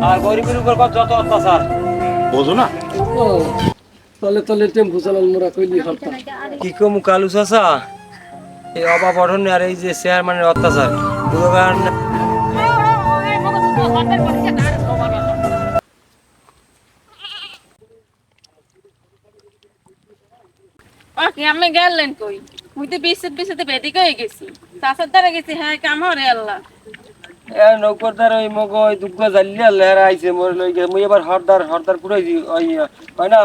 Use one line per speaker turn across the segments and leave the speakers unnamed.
আর গরিবের উপর যত অত্যাচার বোঝো না।
ও তলে তলে টেম্পু চালান মোরা কইলি হরতাম।
কি কম কালু চাচা, এই অভাব অরণ্য আর এই যে চেয়ারম্যানের অত্যাচার পুরো
আমি গেলেন কই মুই তো বিশে বেদিক হয়ে গেছি চাষার দ্বারা গেছি হ্যাঁ কাম হরে আল্লাহ
নৌকরদার ওই মগ ওই দুগ্গ জ্বালিয়া লেহারা আইছে মোর লই গে মুই এবার হরদার পুরাই ওই কয় না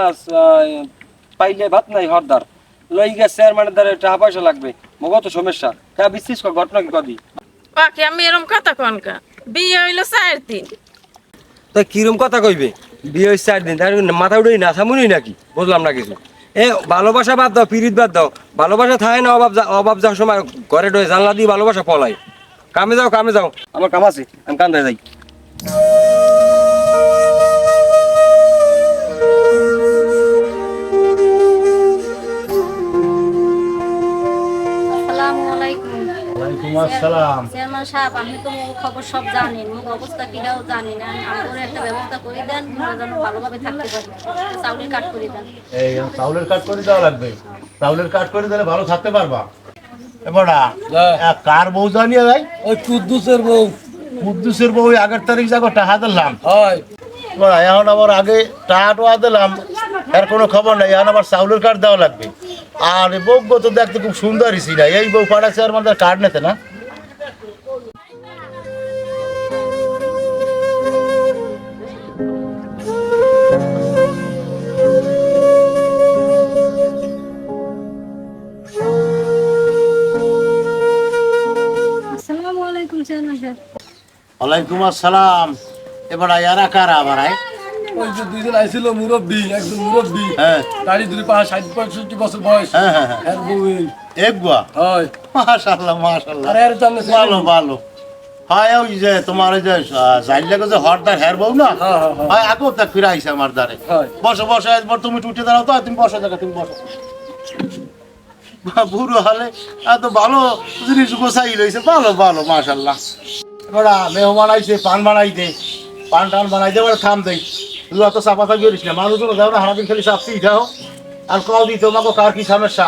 পাইলে ভাত নাই হরদার লই গে চেয়ারম্যানের দ্বারা টাকা পয়সা লাগবে মগ তো সমস্যা তা বিশ্বাস কর ঘটনা কি কদি
বাকি আমি এরম কথা কনকা বিয়ে হইলো 4 দিন
তো কিরম কথা কইবে বিয়ে হইছে 4 দিন তার মাথা উঠেই না সামুনি নাকি বুঝলাম না কিছু এ ভালোবাসা বাদ দাও পিরিত বাদ দাও ভালোবাসা থাকে না অভাব যাওয়ার সময় ঘরে ডয়ে জানলা দিয়ে ভালোবাসা পলাই কামে যাও আমার কাম আছে আমি কান্দায় যাই
আসসালামু আলাইকুম।
ওয়ালাইকুম আসসালাম।
চেয়ারম্যান সাহেব, আমি তো মোর খবর সব জানি, মোর অবস্থা কিটাও জানি না। আমাদের একটা ব্যবস্থা করে দেন, আমরা যেন ভালোভাবে থাকতে পারি। চাউলের কাট করে দেন।
এই চাউলের কাট করে দেওয়া লাগবে। চাউলের কাট করে দিলে ভালো থাকতে পারবা। এবারা কার বউ জানিয়ে ভাই?
ওই কুদ্দুসের বউ।
কুদ্দুসের বউ আগের তারিখ যাবো টাকা দিলাম।
হয়
এখন আবার আগে টাকা টোয়া দিলাম, এর কোনো খবর নাই। এখন আবার চাউলের কাঠ দেওয়া লাগবে। আর বউ তো দেখতে খুব সুন্দরই ছিল, এই বউ পাঠাচ্ছে আর মধ্যে কাঠ নিতে না।
আসসালামু আলাইকুম চেয়ারম্যান সাহেব।
ওয়ালাইকুম আসসালাম। এবার এরা কারা আবার আয়?
ওই যে দুইজন আইছিল মুরব্বী, একজন মুরব্বী,
হ্যাঁ
গাড়ি দুই পা 60-65 বছর বয়স।
হ্যাঁ হ্যাঁ হ্যাঁ
এর বউ এই।
একগুয়া
হয়
মাশাআল্লাহ মাশাআল্লাহ।
আর এর জানলে
ভালো ভালো। হয় ওই যে তোমার ওই যে জাইল্লাকে যে হরদার হের বউ না,
হ্যাঁ, হ্যাঁ, হ্যাঁ।
হয় আগেও তা ফিরে আইসে আমার দ্বারে।
হয়।
বসো বসো, একবার তুমি উঠে দাঁড়াও তো, তুমি বসো জায়গা, তুমি বসো। বুড়ো হলে এত ভালো জিনিস গোছাই লইছে, ভালো ভালো মাশাআল্লাহ। এবার মেহমান আইছে, পান বানাই দে, পান টান বানাই দে, এবার খাম দেই। তুই অত চাপা থাকি করিস না, মানুষগুলো যাও না হারাদিন খালি চাপতেই যাও। আর কল দিই তোমাকে কার কি সমস্যা?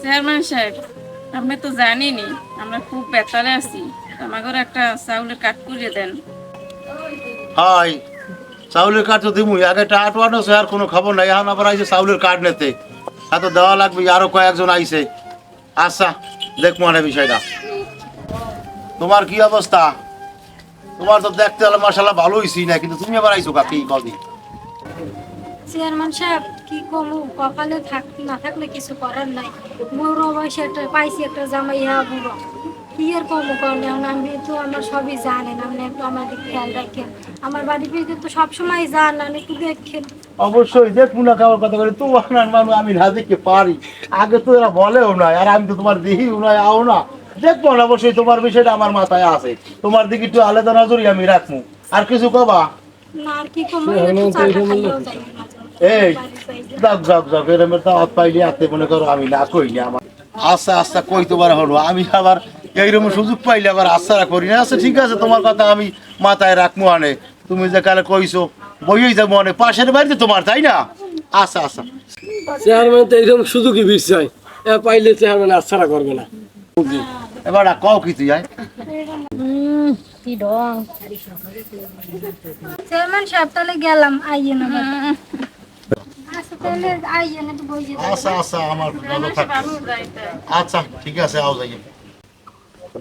চেয়ারম্যান সাহেব আপনি তো জানেনই আমরা খুব বেতারে আছি আমাদের একটা চাউলের কাট করে দেন।
হয় চাউলের কাঠ তো দিমুই, আগে টাকা টোয়ানো আর কোনো খবর নাই। এখন আবার আইছে চাউলের কাঠ নিতে, এত দেওয়া লাগবে। আরো কয়েকজন আইছে। আচ্ছা দেখবো না বিষয়টা। তোমার কি অবস্থা? তোমার তো দেখতে হলে মাসাল্লাহ ভালোই ছি না, কিন্তু তুমি আবার আইছো কাকি কদি?
চেয়ারম্যান সাহেব, কি কমু, কপালে না থাকলে কিছু করার নাই। মোর বয়সে একটা পাইছি একটা জামাই, হ্যাঁ বুড়ো। কি আর কমু কারণ এখন আমি তো আমার সবই জানেন, আপনি একটু আমাদের খেয়াল রাখেন। আমার বাড়ি পেয়ে তো সবসময় যান, আমি একটু দেখেন।
অবশ্যই দেখবো না, খাওয়ার কথা বলে তো মানুষ আমি না দেখতে পারি। আগে তো এরা বলেও না, আর আমি তো তোমার দেখিও না, আও না। দেখবো না, অবশ্যই তোমার বিষয়টা আমার মাথায় আছে। তোমার দিকে একটু আলাদা নজরই আমি রাখবো। আর কিছু কবা?
না আর কি কমু, একটু চাটা খাইলেও যাই।
এই যাক যাক যাক, এরমের দাওয়াত পাইলে আতে মনে করো আমি না কই না। আমার আচ্ছা আচ্ছা কইতে পারা হলো, আমি আবার এইরকম সুযোগ পাইলে আবার আশা করি না। আচ্ছা ঠিক আছে, তোমার কথা আমি মাথায় রাখবো। আনে তুমি যে কালে কইছো বইই যাবো, অনেক পাশের বাড়িতে তোমার, তাই না? আচ্ছা আচ্ছা।
চেয়ারম্যান তো এইরকম সুযোগই বিষয়, এ পাইলে চেয়ারম্যান আচ্ছাড়া করবে না।
এবার কও কি তুই আয়?
কি ডং চেয়ারম্যান সাহেব, তাহলে গেলাম, আইয়ে না। আচ্ছা তাহলে আইয়ে না, তো বই যেতে।
আচ্ছা আচ্ছা, আমার ভালো থাকো। আচ্ছা ঠিক আছে, আও যাই।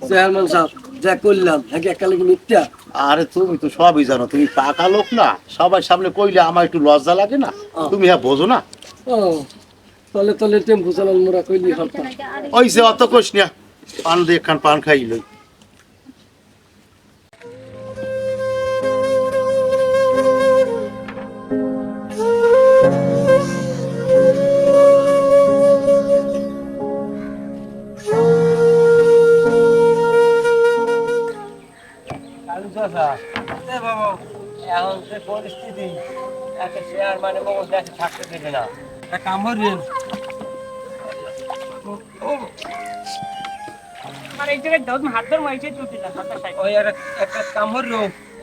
চেয়ারম্যান সাহেব যা করলাম একালে কি মিথ্যা?
আরে তুমি তো সবই জানো, তুমি পাকা লোক না, সবাই সামনে কইলে আমার একটু লজ্জা লাগে না? তুমি হ্যাঁ বোঝো না?
ও তলে তলে টেম্পু চালান মোরা কইলি হরতাম।
ওই যে অত কইস না, পান দিয়ে একখান পান খাই লই।
কালু চাচা এ বাবা এখন যে পরিস্থিতি একটা চেয়ারম্যানে মগজ দেখে থাকতে দেবে না একটা কাম করেন
আমার এই জায়গায় হাত ধর মাইছে চুটি না
ওই একটা কাম করলো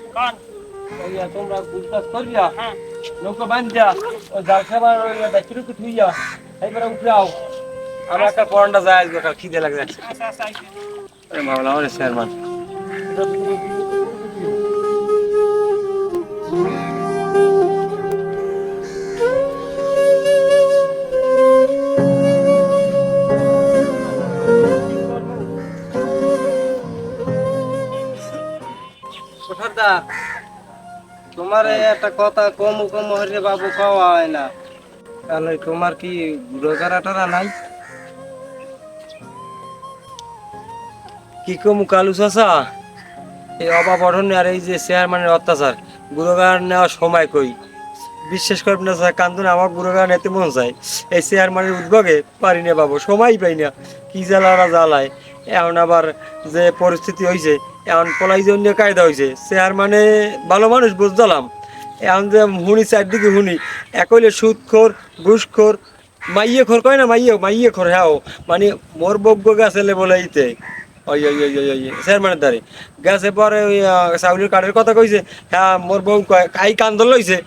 কোন
ওইয়া তোমরা বুঝতাস করিয়া নৌকা বান্ধা ওই জাল খাবার ওই দাকিরু কি থুইয়া এইবারে উঠাও আমরা একটা পরান্ডা যায় আজকে কাল খিদে লাগে যাচ্ছে
আচ্ছা আচ্ছা আইছে।
আরে মাওলা ওরে চেয়ারম্যান
সুফারদা তোমার এই একটা কথা কম কম হরে বাবু খাওয়া হয় না তাহলে তোমার কি রোজারা টারা নাই
কি কমু কালু চাচা এই অভাব অরণ্য আর এই যে চেয়ারম্যানের অত্যাচার গুরুগার নেওয়ার সময় কই বিশ্বাস করবেন না স্যার কান্দন আমার গুরুগার নিতে মন চায় এই চেয়ারম্যানের উদ্যোগে পারি না বাবু সময় পাই না কি জ্বালারা জ্বালায় এখন আবার যে পরিস্থিতি হয়েছে এখন পলাই জন্য কায়দা হয়েছে চেয়ারম্যানে ভালো মানুষ বুঝলাম এখন যে হুনি চারদিকে হুনি এক হইলে সুদখোর ঘুষখোর মাইয়ে খোর কয় না মাইয়ে খোর হ্যাঁ মানে মোর বজ্ঞ গাছেলে বলে ইতে ওই ওই ওই ওই ওই চেয়ারম্যানের দ্বারে গেছে পরে ওই চাউলের কাঠের কথা কইছে হ্যাঁ মোর বউ কয় কাই কান্দল লইছে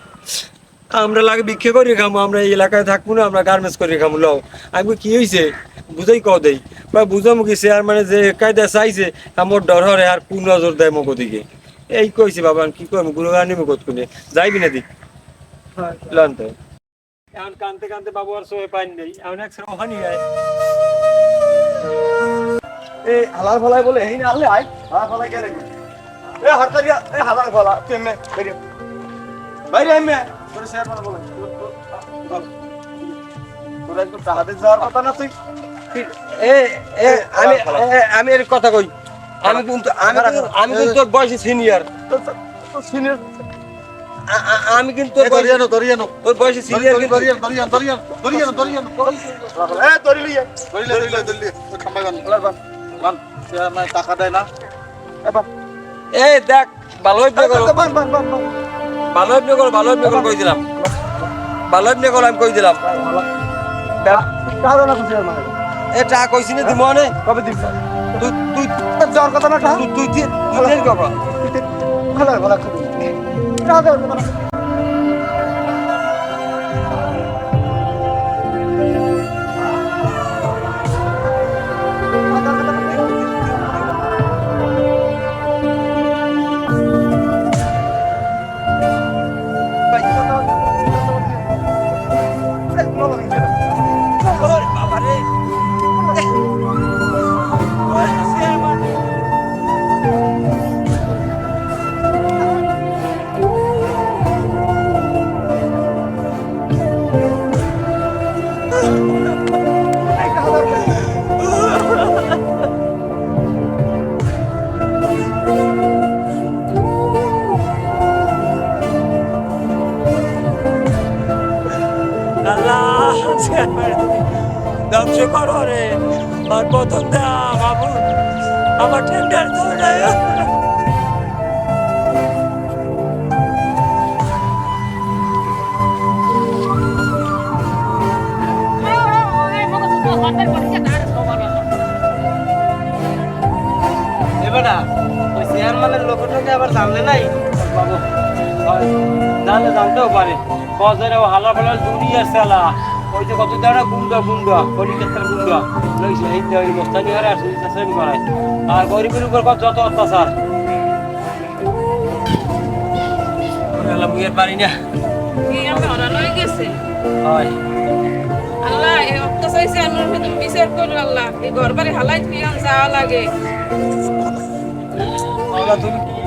আমরা লাগে ভিক্ষে করি খামো আমরা এই এলাকায় থাকবো না আমরা গার্মেন্টস করি খামো লও আমি কই, কি হয়েছে বুঝাই কও দেই বা বুঝামো কি চেয়ারম্যানে যে কায়দা চাইছে আমার ডর হরে আর পূর্ণ নজর দেয় মগো দিকে এই কইছে বাবা আমি কি করবো গুরুগান নিবো কত কোনে যাইবি না দিক লন তো এখন কানতে কানতে বাবু আর সোয়ে পাইন নেই এখন এক ওখানে আয়
এ হালার ফলাই বলে এই না আলে আয় হালার ফলাই গেলে এ হরতারিয়া এ হালার ফলা তুই মে বাইরে বাইরে এমে তোর শেয়ার মানে বলে তোর একটু টাহাতে যাওয়ার কথা না তুই
এ এ আমি এর কথা কই আমি কিন্তু তোর বয়সে সিনিয়র
তো সিনিয়র
আমি কিন্তু
দরিয়ানো দরিয়ানো
তোর বয়সে সিনিয়র কিন্তু
এ দরিলিয়া দরিলিয়া খাম্বাই বান বান সে আমার টাকা দেয় না
এ দেখ ভালো হইবে করো
বান বান বান
ভালো হইবে করো কই দিলাম ভালো হইবে করো আমি কই দিলাম
টাকা না খুশি আমার
এ টাকা কইছি না দিমনে
কবে দিবি
তুই তুই
যাওয়ার কথা না টাকা
তুই তুই তুই কবা
ভালো ভালো খাবি টাকা দেওয়ার কথা না
বাবারে ধ্বংস করো রে আর প্রথম দেয়া বাবু আমার টেন্ডার
এবার ওই চেয়ারম্যানের লোকটাকে আবার জানলে নাই বাবু
জানলে জানতেও পারে বাজারে হালা ফালা দুনিয়া চালা ওই যে কত দাঁড়া গুন্ডা কলিকাতার গুন্ডা লইছে এই যে ওই মোস্তানি হারে আসে শ্রেণী করায় আর গরিবের উপর কত যত অত্যাচার বুয়ের পারি না
এই আমি হরান হয়ে গেছে
হয়
আল্লাহ এই অত্যাচার চেয়ারম্যানের ভেতর বিচার করো আল্লাহ এই ঘর বাড়ি হালাই ফিরান যাওয়া লাগে
আল্লাহ তুমি কি